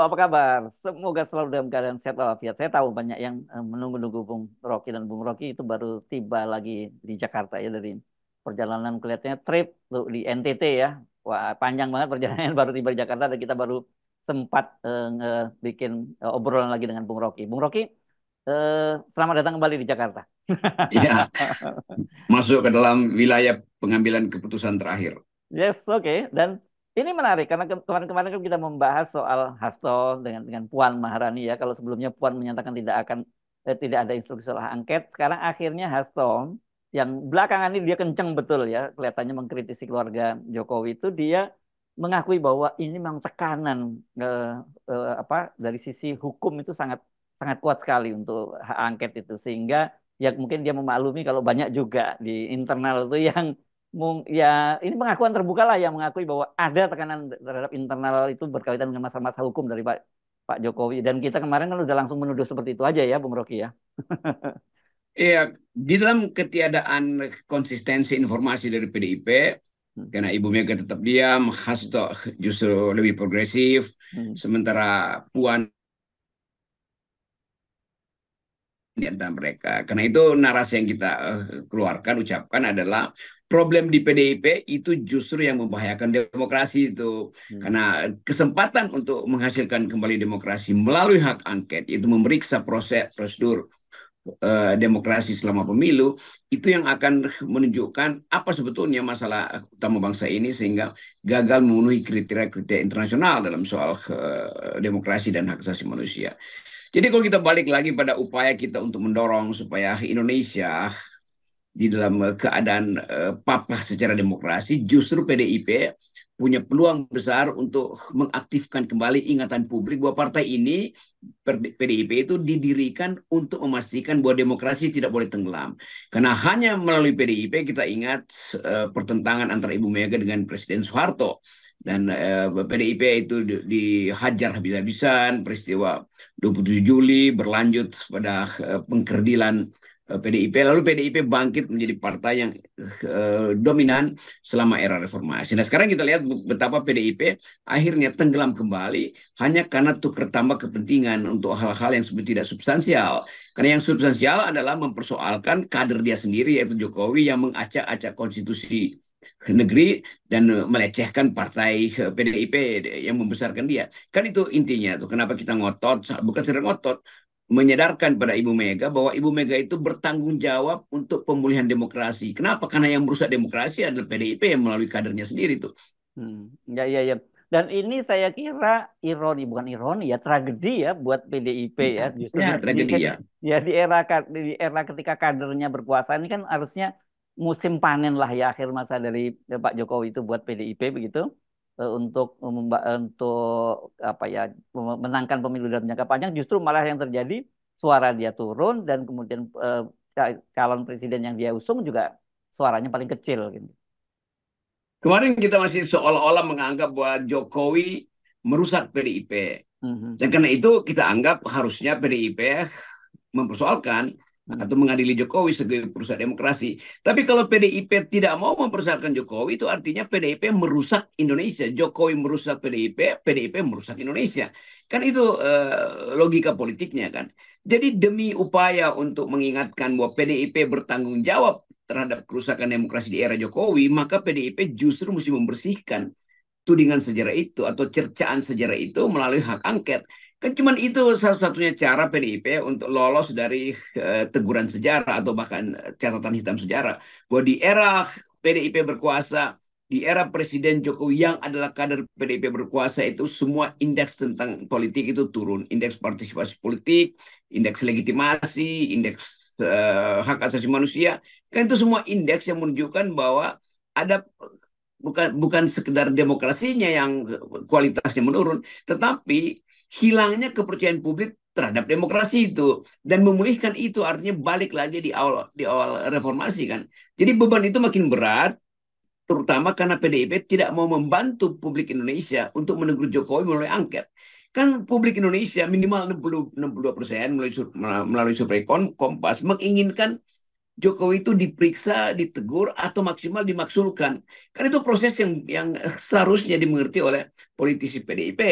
apa kabar? Semoga selalu dalam keadaan sehat walafiat. Saya tahu banyak yang menunggu-nunggu Bung Rocky dan Bung Rocky itu baru tiba lagi di Jakarta ya dari perjalanan kelihatannya trip tuh di NTT ya. Wah, panjang banget perjalanan baru tiba di Jakarta dan kita baru sempat bikin obrolan lagi dengan Bung Rocky. Bung Rocky, selamat datang kembali di Jakarta. Ya, masuk ke dalam wilayah pengambilan keputusan terakhir. Yes, oke. Dan ini menarik karena kemarin-kemarin kan kita membahas soal Hasto dengan Puan Maharani ya. Kalau sebelumnya Puan menyatakan tidak ada instruksi soal hak angket, sekarang akhirnya Hasto yang belakangan ini dia kenceng betul ya, kelihatannya mengkritisi keluarga Jokowi itu dia mengakui bahwa ini memang tekanan apa dari sisi hukum itu sangat sangat kuat sekali untuk hak angket itu sehingga ya mungkin dia memaklumi kalau banyak juga di internal itu yang ya ini pengakuan terbuka lah yang mengakui bahwa ada tekanan terhadap internal itu berkaitan dengan masalah-masalah hukum dari Pak Jokowi dan kita kemarin kan udah langsung menuduh seperti itu aja ya Bung Rocky ya. Iya, di dalam ketiadaan konsistensi informasi dari PDIP, Hmm. karena Ibu Mega tetap diam, Hasto justru lebih progresif, Hmm. sementara Puan di antara mereka. Karena itu narasi yang kita keluarkan, ucapkan adalah problem di PDIP itu justru yang membahayakan demokrasi itu. Hmm. Karena kesempatan untuk menghasilkan kembali demokrasi melalui hak angket, itu memeriksa proses prosedur demokrasi selama pemilu itu yang akan menunjukkan apa sebetulnya masalah utama bangsa ini sehingga gagal memenuhi kriteria-kriteria internasional dalam soal demokrasi dan hak asasi manusia. Jadi kalau kita balik lagi pada upaya kita untuk mendorong supaya Indonesia di dalam keadaan papah secara demokrasi, justru PDIP punya peluang besar untuk mengaktifkan kembali ingatan publik bahwa partai ini, PDIP itu didirikan untuk memastikan bahwa demokrasi tidak boleh tenggelam. Karena hanya melalui PDIP kita ingat pertentangan antara Ibu Mega dengan Presiden Soeharto. Dan PDIP itu dihajar habis-habisan, peristiwa 27 Juli berlanjut pada pengkerdilan PDIP, lalu PDIP bangkit menjadi partai yang dominan selama era reformasi. Nah sekarang kita lihat betapa PDIP akhirnya tenggelam kembali hanya karena tukar tambah kepentingan untuk hal-hal yang sebenarnya tidak substansial. Karena yang substansial adalah mempersoalkan kader dia sendiri yaitu Jokowi yang mengacak-acak konstitusi negeri dan melecehkan partai PDIP yang membesarkan dia. Kan itu intinya tuh. Kenapa kita ngotot? Bukan sedang ngotot, menyadarkan pada Ibu Mega bahwa Ibu Mega itu bertanggung jawab untuk pemulihan demokrasi. Kenapa? Karena yang merusak demokrasi adalah PDIP yang melalui kadernya sendiri tuh. Ya, ya, ya. Dan ini saya kira ironi, bukan ironi ya, tragedi ya buat PDIP ya. Ya, Justru ya tragedi ya. ya di era ketika kadernya berkuasa ini kan harusnya musim panen lah ya akhir masa dari Pak Jokowi itu buat PDIP begitu untuk apa ya menangkan pemilu dalam jangka panjang justru malah yang terjadi suara dia turun dan kemudian calon presiden yang dia usung juga suaranya paling kecil gitu. Kemarin kita masih seolah-olah menganggap bahwa Jokowi merusak PDIP. Mhm. Dan karena itu kita anggap harusnya PDIP mempersoalkan Hmm. atau mengadili Jokowi sebagai perusahaan demokrasi. Tapi kalau PDIP tidak mau mempersoalkan Jokowi, itu artinya PDIP merusak Indonesia. Jokowi merusak PDIP, PDIP merusak Indonesia. Kan itu logika politiknya kan. Jadi demi upaya untuk mengingatkan bahwa PDIP bertanggung jawab terhadap kerusakan demokrasi di era Jokowi, maka PDIP justru mesti membersihkan tudingan sejarah itu atau cercaan sejarah itu melalui hak angket. Kan cuma itu satu-satunya cara PDIP untuk lolos dari teguran sejarah atau bahkan catatan hitam sejarah. Bahwa di era PDIP berkuasa, di era Presiden Jokowi yang adalah kader PDIP berkuasa itu semua indeks tentang politik itu turun. Indeks partisipasi politik, indeks legitimasi, indeks hak asasi manusia. Kan itu semua indeks yang menunjukkan bahwa ada bukan sekedar demokrasinya yang kualitasnya menurun, tetapi hilangnya kepercayaan publik terhadap demokrasi itu dan memulihkan itu artinya balik lagi di awal reformasi kan. Jadi beban itu makin berat terutama karena PDIP tidak mau membantu publik Indonesia untuk menegur Jokowi melalui angket. Kan publik Indonesia minimal 62% melalui survei Kompas menginginkan Jokowi itu diperiksa, ditegur, atau maksimal dimaksulkan. Kan itu proses yang seharusnya dimengerti oleh politisi PDIP.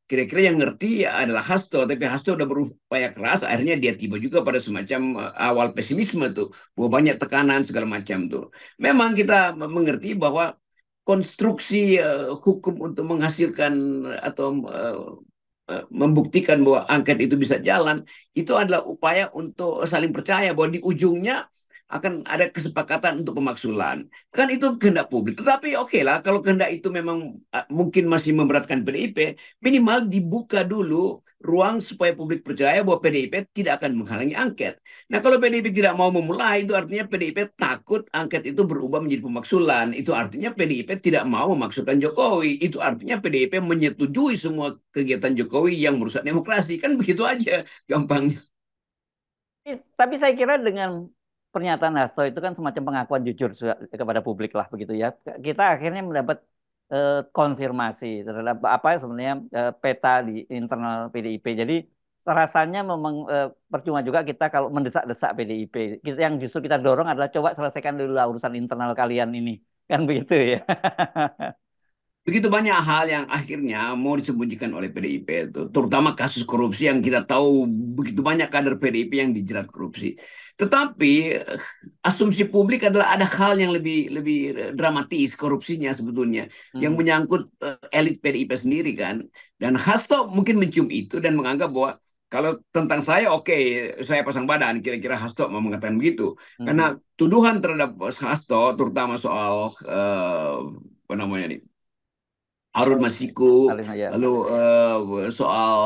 kira-kira yang ngerti adalah Hasto, tapi Hasto udah berupaya keras, akhirnya dia tiba juga pada semacam awal pesimisme tuh, bahwa banyak tekanan segala macam tuh. Memang kita mengerti bahwa konstruksi hukum untuk menghasilkan atau membuktikan bahwa angket itu bisa jalan, itu adalah upaya untuk saling percaya bahwa di ujungnya akan ada kesepakatan untuk pemaksulan. Kan itu kehendak publik. Tetapi oke lah, kalau kehendak itu memang mungkin masih memberatkan PDIP, minimal dibuka dulu ruang supaya publik percaya bahwa PDIP tidak akan menghalangi angket. Nah, kalau PDIP tidak mau memulai, itu artinya PDIP takut angket itu berubah menjadi pemaksulan. Itu artinya PDIP tidak mau memaksukan Jokowi. Itu artinya PDIP menyetujui semua kegiatan Jokowi yang merusak demokrasi. Kan begitu aja gampangnya. Tapi saya kira dengan pernyataan Hasto itu kan semacam pengakuan jujur kepada publik lah begitu ya. Kita akhirnya mendapat konfirmasi terhadap apa sebenarnya peta di internal PDIP. Jadi rasanya memang percuma juga kita kalau mendesak-desak PDIP. Kita yang justru kita dorong adalah coba selesaikan dulu lah urusan internal kalian ini. Kan begitu ya. Begitu banyak hal yang akhirnya mau disembunyikan oleh PDIP itu, terutama kasus korupsi yang kita tahu begitu banyak kader PDIP yang dijerat korupsi. Tetapi asumsi publik adalah ada hal yang lebih lebih dramatis korupsinya sebetulnya yang Hmm. menyangkut elit PDIP sendiri kan. Dan Hasto mungkin mencium itu dan menganggap bahwa kalau tentang saya oke, saya pasang badan. Kira-kira Hasto mau mengatakan begitu. Hmm. Karena tuduhan terhadap Hasto terutama soal apa namanya nih, Harun Masiku, Alih ya. lalu soal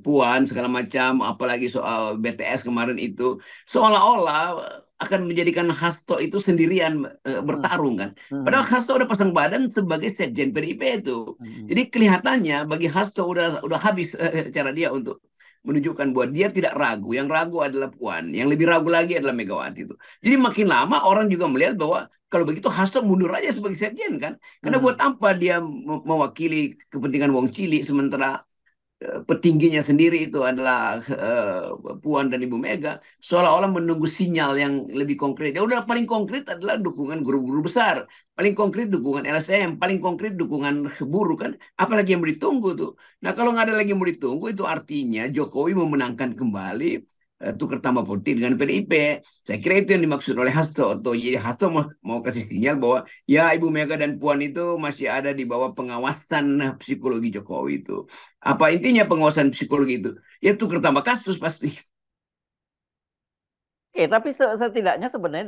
Puan segala macam, apalagi soal BTS kemarin itu, seolah-olah akan menjadikan Hasto itu sendirian Hmm. bertarung kan. Padahal Hmm. Hasto udah pasang badan sebagai sekjen PDIP itu. Hmm. Jadi kelihatannya bagi Hasto udah habis cara dia untuk menunjukkan bahwa dia tidak ragu. Yang ragu adalah Puan, yang lebih ragu lagi adalah Megawati itu. Jadi makin lama orang juga melihat bahwa kalau begitu Hasto mundur aja sebagai sekjen kan. Karena buat Hmm. apa dia mewakili kepentingan Wong Cilik sementara petingginya sendiri itu adalah Puan dan Ibu Mega, seolah-olah menunggu sinyal yang lebih konkret. Ya udah paling konkret adalah dukungan guru-guru besar, paling konkret dukungan LSM, paling konkret dukungan buruh kan. Apalagi yang mau ditunggu tuh. Nah kalau nggak ada lagi yang mau ditunggu itu artinya Jokowi memenangkan kembali tukar tambah politik dengan PDIP. Saya kira itu yang dimaksud oleh Hasto. Atau jadi Hasto mau kasih sinyal bahwa ya Ibu Mega dan Puan itu masih ada di bawah pengawasan psikologi Jokowi itu. Apa intinya pengawasan psikologi itu? Ya tukar tambah kasus pasti. Oke, tapi setidaknya sebenarnya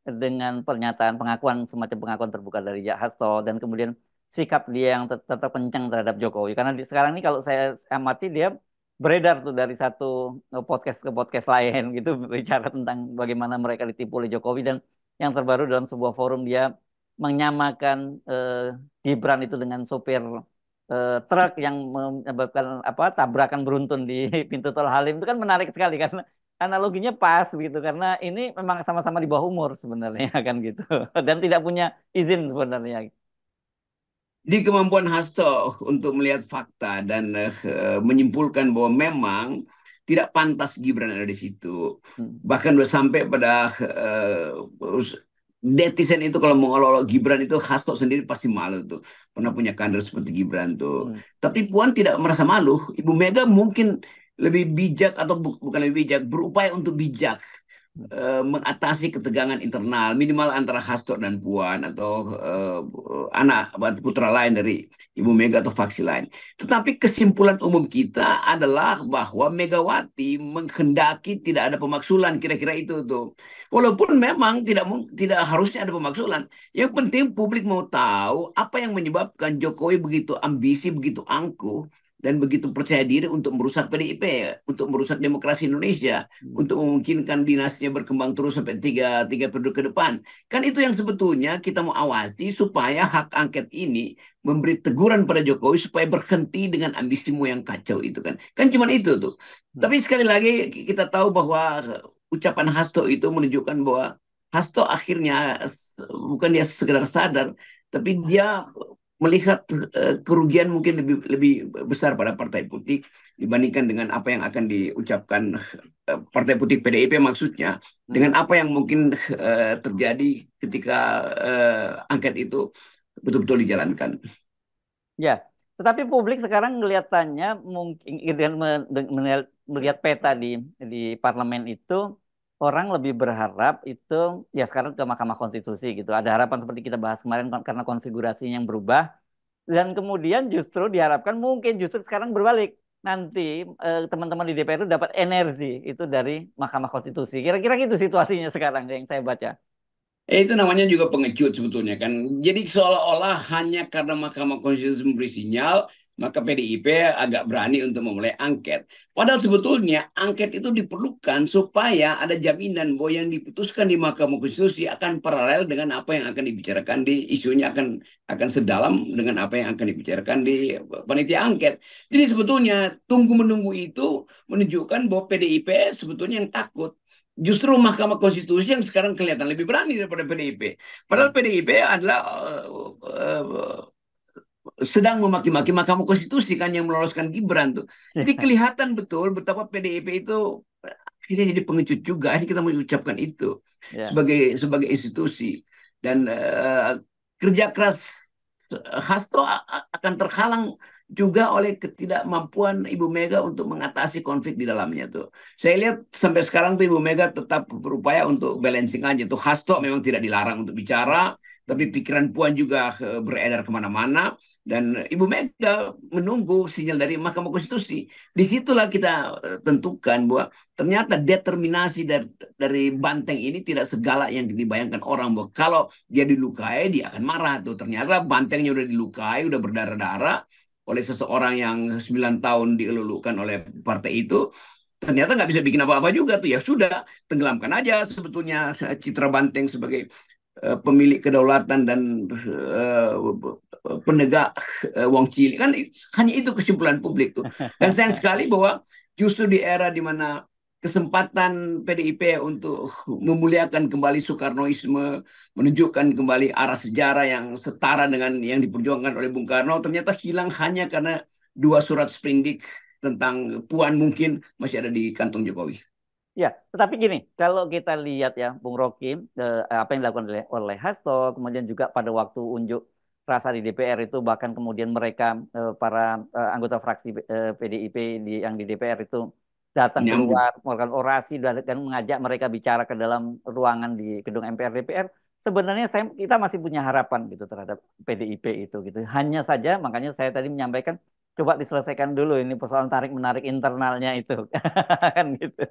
dengan pernyataan pengakuan semacam pengakuan terbuka dari Jak Hasto dan kemudian sikap dia yang tetap kencang terhadap Jokowi. Karena sekarang ini kalau saya amati dia beredar tuh dari satu podcast ke podcast lain gitu bicara tentang bagaimana mereka ditipu oleh Jokowi dan yang terbaru dalam sebuah forum dia menyamakan Gibran itu dengan sopir truk yang menyebabkan apa tabrakan beruntun di pintu tol Halim itu kan menarik sekali karena analoginya pas gitu karena ini memang sama-sama di bawah umur sebenarnya kan gitu dan tidak punya izin sebenarnya. Di kemampuan Hasto untuk melihat fakta dan menyimpulkan bahwa memang tidak pantas Gibran ada di situ. Hmm. Bahkan udah sampai pada netizen itu kalau mau olok-olok Gibran itu Hasto sendiri pasti malu tuh. Pernah punya kader seperti Gibran tuh. Hmm. Tapi Puan tidak merasa malu. Ibu Mega mungkin lebih bijak atau bukan lebih bijak, berupaya untuk bijak mengatasi ketegangan internal minimal antara Hasto dan Puan atau anak putra lain dari Ibu Mega atau faksi lain. Tetapi kesimpulan umum kita adalah bahwa Megawati menghendaki tidak ada pemaksulan kira-kira itu tuh. Walaupun memang tidak harusnya ada pemaksulan. Yang penting publik mau tahu apa yang menyebabkan Jokowi begitu ambisi, begitu angkuh dan begitu percaya diri untuk merusak PDIP, untuk merusak demokrasi Indonesia, Hmm. untuk memungkinkan dinastinya berkembang terus sampai tiga periode ke depan. Kan itu yang sebetulnya kita mau awasi supaya hak angket ini memberi teguran pada Jokowi supaya berhenti dengan ambisimu yang kacau itu kan. Kan cuma itu tuh. Hmm. Tapi sekali lagi kita tahu bahwa ucapan Hasto itu menunjukkan bahwa Hasto akhirnya bukan dia sekedar sadar, tapi dia melihat kerugian mungkin lebih lebih besar pada partai politik dibandingkan dengan apa yang akan diucapkan partai politik PDIP maksudnya Hmm. dengan apa yang mungkin terjadi ketika angket itu betul-betul dijalankan. Ya, Tetapi publik sekarang ngelihatannya mungkin dengan melihat peta di parlemen itu orang lebih berharap itu ya sekarang ke Mahkamah Konstitusi gitu. Ada harapan seperti kita bahas kemarin karena konfigurasinya yang berubah dan kemudian justru diharapkan mungkin justru sekarang berbalik. Nanti teman-teman di DPR itu dapat energi itu dari Mahkamah Konstitusi. Kira-kira gitu situasinya sekarang yang saya baca. Itu namanya juga pengecut sebetulnya kan. Jadi seolah-olah hanya karena Mahkamah Konstitusi memberi sinyal, maka PDIP agak berani untuk memulai angket. Padahal sebetulnya angket itu diperlukan supaya ada jaminan bahwa yang diputuskan di Mahkamah Konstitusi akan paralel dengan apa yang akan dibicarakan di isunya akan sedalam dengan apa yang akan dibicarakan di panitia angket. Jadi sebetulnya tunggu menunggu itu menunjukkan bahwa PDIP sebetulnya yang takut. Justru Mahkamah Konstitusi yang sekarang kelihatan lebih berani daripada PDIP. Padahal Hmm. PDIP adalah sedang memaki-maki Mahkamah Konstitusi kan yang meloloskan Gibran tuh. Jadi kelihatan betul betapa PDIP itu akhirnya jadi pengecut juga. Akhirnya kita mengucapkan itu Ya. sebagai institusi dan kerja keras Hasto akan terhalang juga oleh ketidakmampuan Ibu Mega untuk mengatasi konflik di dalamnya tuh. Saya lihat sampai sekarang tuh Ibu Mega tetap berupaya untuk balancing aja tuh. Hasto memang tidak dilarang untuk bicara, tapi pikiran Puan juga beredar kemana-mana dan Ibu Mega menunggu sinyal dari Mahkamah Konstitusi. Disitulah kita tentukan bahwa ternyata determinasi dari banteng ini tidak segala yang dibayangkan orang bahwa kalau dia dilukai dia akan marah tuh. Ternyata bantengnya udah dilukai, udah berdarah-darah oleh seseorang yang 9 tahun dielulukan oleh partai itu. Ternyata nggak bisa bikin apa-apa juga tuh. Ya sudah, tenggelamkan aja sebetulnya citra banteng sebagai pemilik kedaulatan dan penegak wong cilik kan hanya itu kesimpulan publik tuh. Dan sayang sekali bahwa justru di era di mana kesempatan PDIP untuk memuliakan kembali Soekarnoisme, menunjukkan kembali arah sejarah yang setara dengan yang diperjuangkan oleh Bung Karno, ternyata hilang hanya karena dua surat sprindik tentang Puan mungkin masih ada di kantong Jokowi. Ya, tetapi gini, kalau kita lihat ya, Bung Rocky, apa yang dilakukan oleh Hasto, kemudian juga pada waktu unjuk rasa di DPR itu, bahkan kemudian mereka, para anggota fraksi PDIP yang di DPR itu datang Menyambut. keluar, melakukan orasi, dan mengajak mereka bicara ke dalam ruangan di gedung MPR DPR, sebenarnya kita masih punya harapan gitu terhadap PDIP itu gitu. Hanya saja, makanya saya tadi menyampaikan, coba diselesaikan dulu ini persoalan tarik-menarik internalnya itu, kan gitu.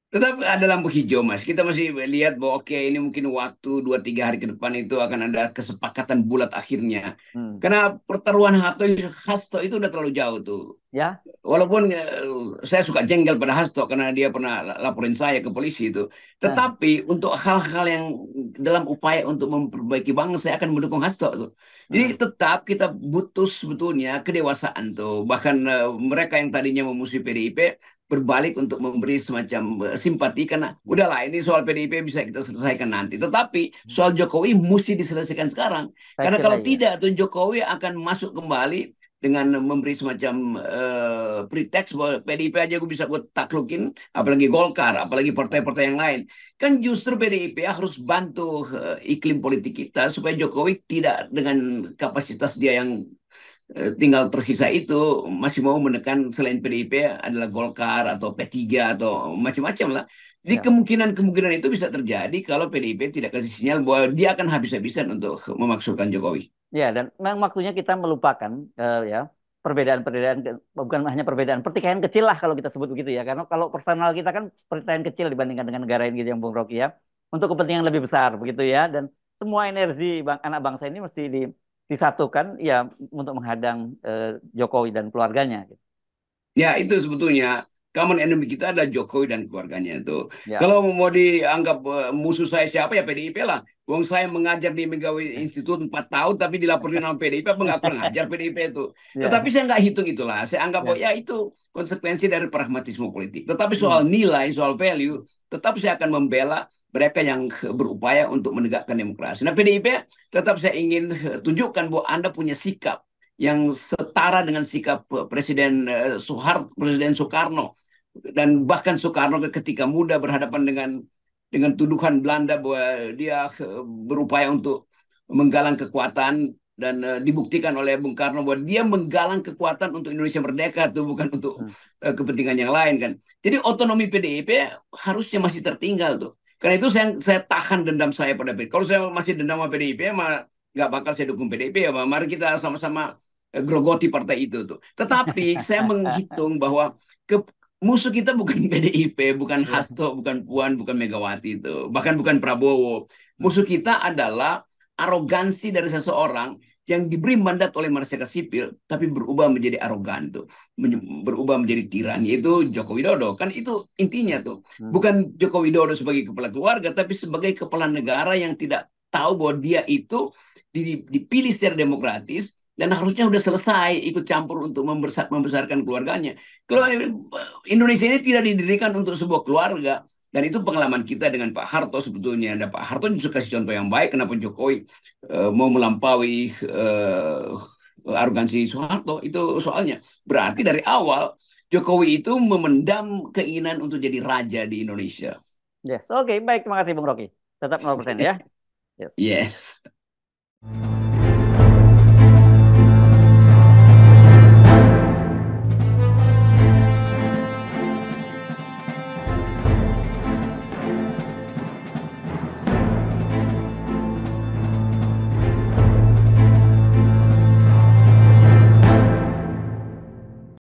Tetap ada lampu hijau, Mas. Kita masih lihat bahwa oke ini mungkin waktu 2-3 hari ke depan itu akan ada kesepakatan bulat akhirnya. Hmm. Karena pertaruhan Hasto itu udah terlalu jauh tuh. Ya, Walaupun saya suka jengkel pada Hasto karena dia pernah laporin saya ke polisi itu. nah, Tetapi untuk hal-hal yang dalam upaya untuk memperbaiki bangsa, saya akan mendukung Hasto tuh. nah, Jadi tetap kita butuh sebetulnya kedewasaan tuh. Bahkan mereka yang tadinya memusuhi PDIP berbalik untuk memberi semacam simpati karena udahlah ini soal PDIP bisa kita selesaikan nanti. Tetapi soal Jokowi mesti diselesaikan sekarang. saya Karena kira kalau ya. tidak tuh Jokowi akan masuk kembali dengan memberi semacam pretext bahwa PDIP aja gue taklukin, apalagi Golkar, apalagi partai-partai yang lain. Kan justru PDIP harus bantu iklim politik kita supaya Jokowi tidak dengan kapasitas dia yang tinggal tersisa itu masih mau menekan selain PDIP adalah Golkar atau P3 atau macam-macam lah. Jadi Ya, kemungkinan-kemungkinan itu bisa terjadi kalau PDIP tidak kasih sinyal bahwa dia akan habis-habisan untuk memaksulkan Jokowi. ya, dan memang waktunya kita melupakan ya perbedaan-perbedaan, bukan hanya perbedaan pertikaian kecil lah kalau kita sebut begitu ya. Karena kalau personal kita kan pertikaian kecil dibandingkan dengan negara ini gitu yang Bung Rocky ya. Untuk kepentingan lebih besar begitu ya. Dan semua energi anak bangsa ini mesti disatukan ya untuk menghadang Jokowi dan keluarganya gitu. Ya, itu sebetulnya common enemy kita adalah Jokowi dan keluarganya itu. Ya. Kalau mau dianggap musuh saya siapa ya PDIP lah. Wong saya mengajar di Megawi Institute 4 tahun tapi dilaporin sama PDIP apa nggak kurang ajar PDIP itu. Tetapi Ya, saya nggak hitung itulah. Saya anggap bahwa ya. ya itu konsekuensi dari pragmatisme politik. Tetapi Hmm. soal nilai, soal value, tetap saya akan membela mereka yang berupaya untuk menegakkan demokrasi. Nah PDIP tetap saya ingin tunjukkan bahwa Anda punya sikap yang setara dengan sikap Presiden Soekarno dan bahkan Soekarno ketika muda berhadapan dengan tuduhan Belanda bahwa dia berupaya untuk menggalang kekuatan dibuktikan oleh Bung Karno bahwa dia menggalang kekuatan untuk Indonesia merdeka tuh, bukan untuk kepentingan yang lain kan. Jadi otonomi PDIP harusnya masih tertinggal tuh. Karena itu saya tahan dendam saya pada PDIP. Kalau saya masih dendam sama PDIP, mah nggak bakal saya dukung PDIP ya. Mari kita sama-sama grogoti partai itu tuh. Tetapi saya menghitung bahwa musuh kita bukan PDIP, bukan Hasto, bukan Puan, bukan Megawati itu, bahkan bukan Prabowo. Musuh kita adalah arogansi dari seseorang yang diberi mandat oleh masyarakat sipil tapi berubah menjadi arogan tuh, berubah menjadi tiran, yaitu Joko Widodo. Kan itu intinya tuh, bukan Joko Widodo sebagai kepala keluarga tapi sebagai kepala negara yang tidak tahu bahwa dia itu dipilih secara demokratis dan harusnya sudah selesai ikut campur untuk membesarkan keluarganya. Kalau Indonesia ini tidak didirikan untuk sebuah keluarga. Dan itu pengalaman kita dengan Pak Harto sebetulnya. Dan Pak Harto justru kasih contoh yang baik kenapa Jokowi mau melampaui arogansi Soeharto. Itu soalnya. Berarti dari awal Jokowi itu memendam keinginan untuk jadi raja di Indonesia. Yes, oke, baik. Terima kasih Bung Rocky. Tetap 0% ya. Yes. Yes.